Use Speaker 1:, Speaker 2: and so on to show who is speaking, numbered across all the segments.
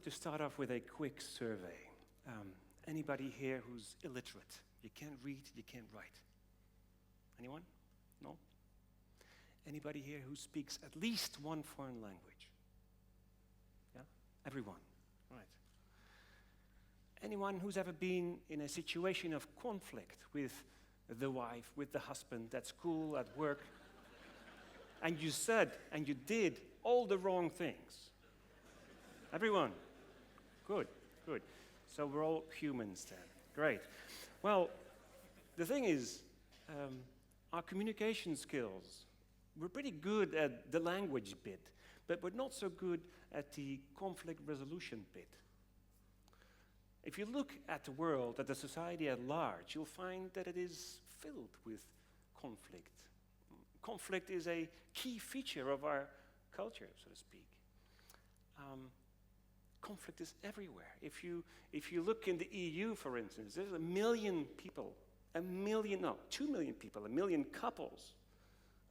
Speaker 1: wanted to start off with a quick survey. Anybody here who's illiterate? You can't read, you can't write. Anyone? No? Anybody here who speaks at least one foreign language? Yeah? Everyone. Right. Anyone who's ever been in a situation of conflict with the wife, with the husband, at school, at work, and you said and you did all the wrong things? Everyone? Good, good. So we're all humans then. Great. Well, the thing is, our communication skills, we're pretty good at the language bit, but we're not so good at the conflict resolution bit. If you look at the world, at the society at large, you'll find that it is filled with conflict. Conflict is a key feature of our culture, so to speak. Conflict is everywhere. If you look in the EU, for instance, there's 1 million people, 2 million people, 1 million couples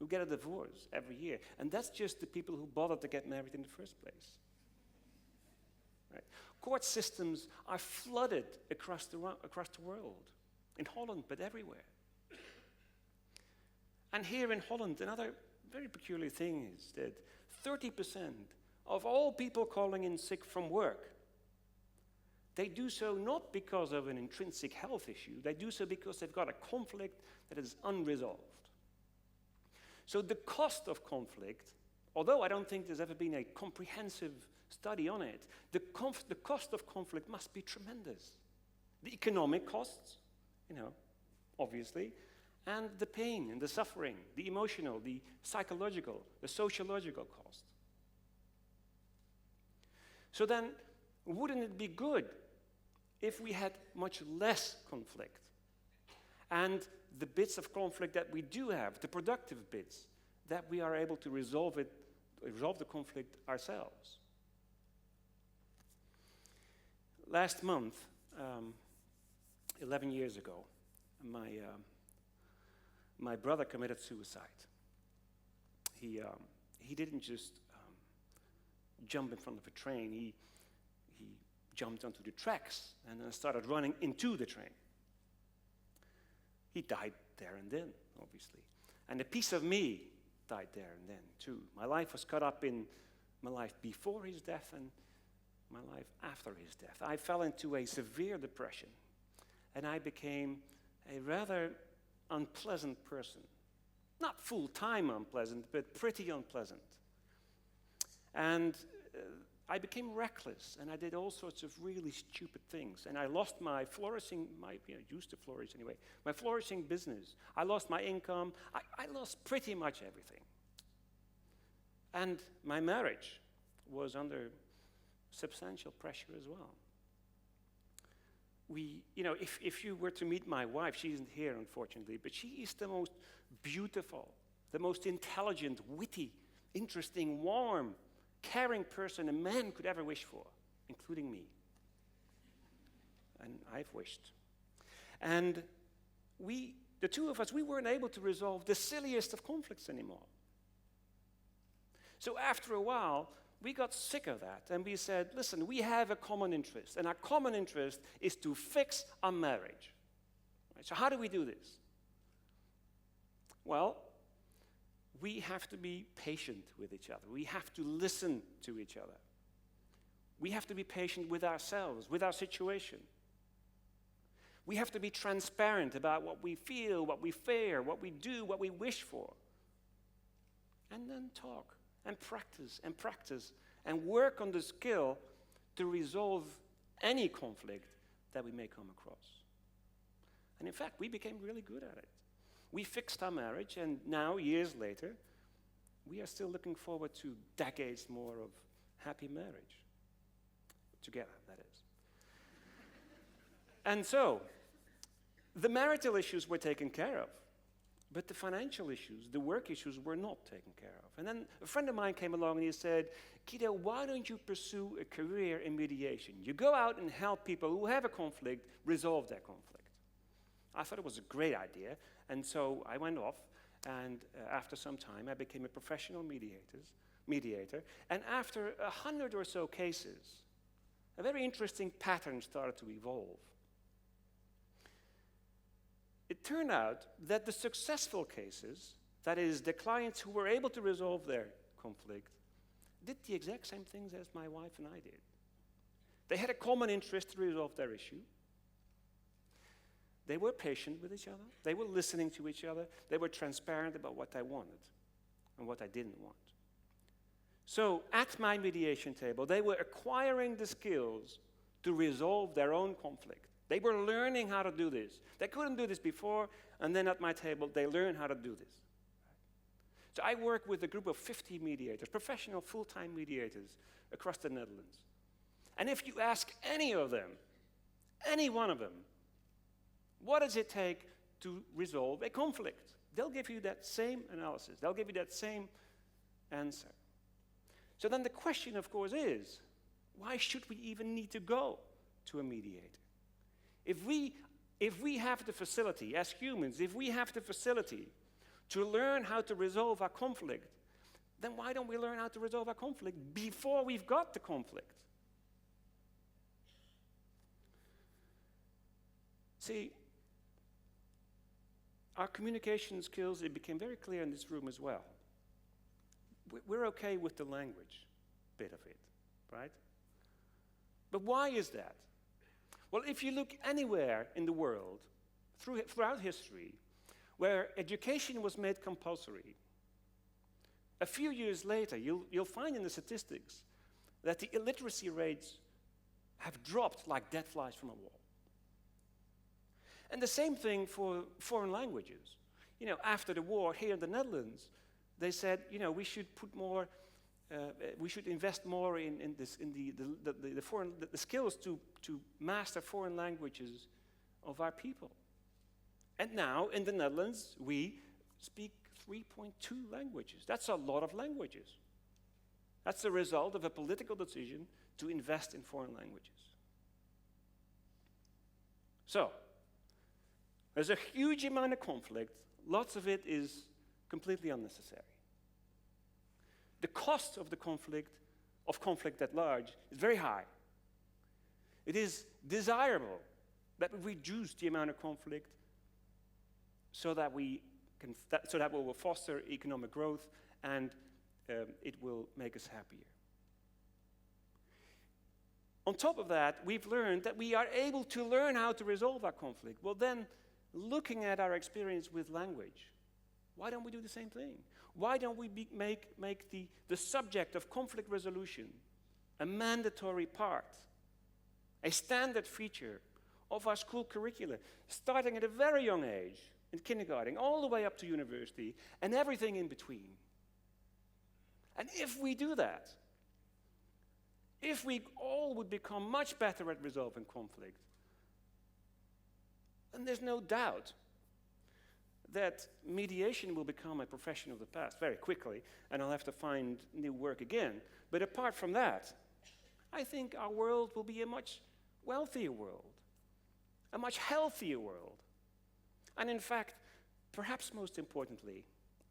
Speaker 1: who get a divorce every year. And that's just the people who bothered to get married in the first place. Right? Court systems are flooded across the world, in Holland, but everywhere. And here in Holland, another very peculiar thing is that 30% of all people calling in sick from work, they do so not because of an intrinsic health issue, they do so because they've got a conflict that is unresolved. So the cost of conflict, although I don't think there's ever been a comprehensive study on it, the cost of conflict must be tremendous. The economic costs, obviously, and the pain and the suffering, the emotional, the psychological, the sociological cost. So then, wouldn't it be good if we had much less conflict? And the bits of conflict that we do have, the productive bits, that we are able to resolve the conflict ourselves. Last month, 11 years ago, my brother committed suicide. He didn't just jump in front of a train. He jumped onto the tracks and then started running into the train. He died there and then, obviously. And a piece of me died there and then, too. My life was cut up in my life before his death and my life after his death. I fell into a severe depression, and I became a rather unpleasant person. Not full-time unpleasant, but pretty unpleasant. And I became reckless, and I did all sorts of really stupid things. And I lost my used to flourish anyway, my flourishing business. I lost my income. I lost pretty much everything. And my marriage was under substantial pressure as well. If you were to meet my wife, she isn't here, unfortunately, but she is the most beautiful, the most intelligent, witty, interesting, warm, caring person a man could ever wish for, including me. And I've wished. And the two of us, we weren't able to resolve the silliest of conflicts anymore. So after a while, we got sick of that, and we said, listen, we have a common interest, and our common interest is to fix our marriage. Right, so how do we do this? Well, we have to be patient with each other. We have to listen to each other. We have to be patient with ourselves, with our situation. We have to be transparent about what we feel, what we fear, what we do, what we wish for. And then talk and practice and work on the skill to resolve any conflict that we may come across. And in fact, we became really good at it. We fixed our marriage, and now, years later, we are still looking forward to decades more of happy marriage. Together, that is. And so, the marital issues were taken care of, but the financial issues, the work issues, were not taken care of. And then a friend of mine came along and he said, Guido, why don't you pursue a career in mediation? You go out and help people who have a conflict resolve their conflict. I thought it was a great idea, and so I went off, and after some time, I became a professional mediator, and after 100 or so cases, a very interesting pattern started to evolve. It turned out that the successful cases, that is, the clients who were able to resolve their conflict, did the exact same things as my wife and I did. They had a common interest to resolve their issue. They were patient with each other. They were listening to each other. They were transparent about what they wanted and what they didn't want. So at my mediation table, they were acquiring the skills to resolve their own conflict. They were learning how to do this. They couldn't do this before, and then at my table, they learned how to do this. So I work with a group of 50 mediators, professional full-time mediators across the Netherlands. And if you ask any of them, any one of them, what does it take to resolve a conflict? They'll give you that same analysis. They'll give you that same answer. So then the question, of course, is, why should we even need to go to a mediator? If we have the facility, as humans, if we have the facility to learn how to resolve our conflict, then why don't we learn how to resolve our conflict before we've got the conflict? See, our communication skills, it became very clear in this room as well. We're okay with the language bit of it, right? But why is that? Well, if you look anywhere in the world, throughout history, where education was made compulsory, a few years later, you'll find in the statistics that the illiteracy rates have dropped like dead flies from a wall. And the same thing for foreign languages. You know, after the war here in the Netherlands, they said, you know, we should put more, we should invest more in the skills to master foreign languages of our people. And now in the Netherlands, we speak 3.2 languages. That's a lot of languages. That's the result of a political decision to invest in foreign languages. So, there's a huge amount of conflict. Lots of it is completely unnecessary. The cost of the conflict at large is very high. It is desirable that we reduce the amount of conflict so that we will foster economic growth and it will make us happier. On top of that, we've learned that we are able to learn how to resolve our conflict. Well then, looking at our experience with language, why don't we do the same thing? Why don't we make the subject of conflict resolution a mandatory part, a standard feature of our school curricula, starting at a very young age, in kindergarten, all the way up to university, and everything in between? And if we do that, if we all would become much better at resolving conflict, then there's no doubt that mediation will become a profession of the past very quickly, and I'll have to find new work again. But apart from that, I think our world will be a much wealthier world, a much healthier world, and in fact, perhaps most importantly,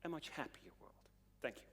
Speaker 1: a much happier world. Thank you.